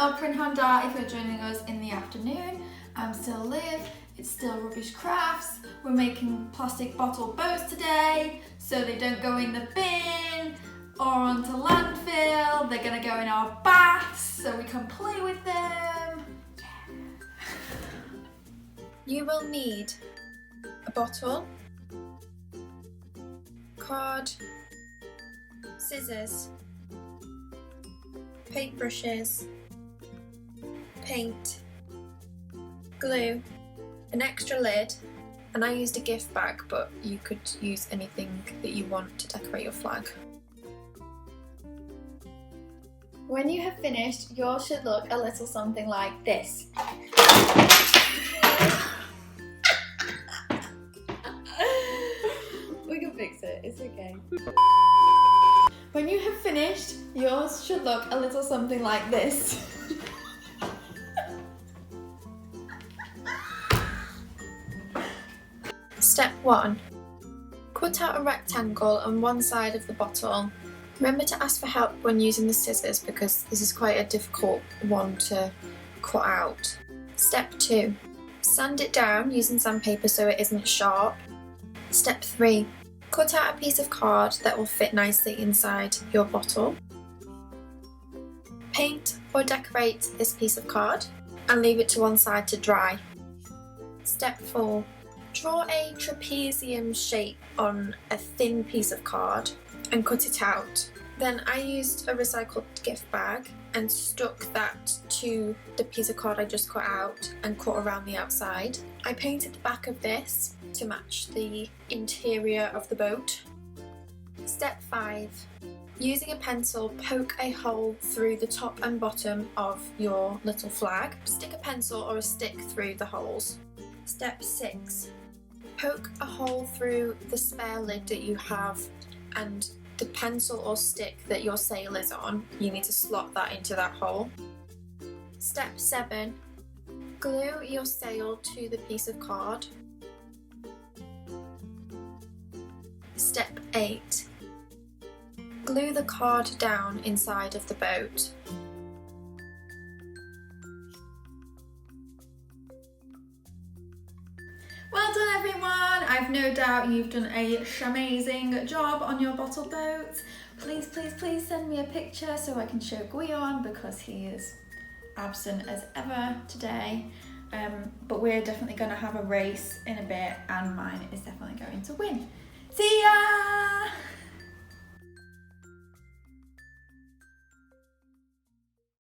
or prynhawn da if you're joining us in the afternoon. I'm still Liv, it's still Rubbish Crafts. We're making plastic bottle boats today so they don't go in the bin or onto landfill. They're going to go in our baths so we can play with them. You will need a bottle, card, scissors, paintbrushes, paint, glue, an extra lid, and I used a gift bag, but you could use anything that you want to decorate your flag. When you have finished, yours should look a little something like this. We can fix it, it's okay. When you have finished, yours should look a little something like this. Step 1. Cut out a rectangle on one side of the bottle. Remember to ask for help when using the scissors because this is quite a difficult one to cut out. Step 2. Sand it down using sandpaper so it isn't sharp. Step 3. Cut out a piece of card that will fit nicely inside your bottle. Paint or decorate this piece of card and leave it to one side to dry. Step 4. Draw a trapezium shape on a thin piece of card and cut it out. Then I used a recycled gift bag and stuck that to the piece of card I just cut out and cut around the outside. I painted the back of this to match the interior of the boat. Step 5. Using a pencil, poke a hole through the top and bottom of your little flag. Stick a pencil or a stick through the holes. Step 6. Poke a hole through the spare lid that you have and the pencil or stick that your sail is on, you need to slot that into that hole. Step 7. Glue your sail to the piece of card. Step 8. Glue the card down inside of the boat. Well done everyone! I've no doubt you've done a shamazing job on your bottle boat. Please, please, please send me a picture so I can show Gwneud because he is absent as ever today. But we're definitely going to have a race in a bit and mine is definitely going to win. See ya!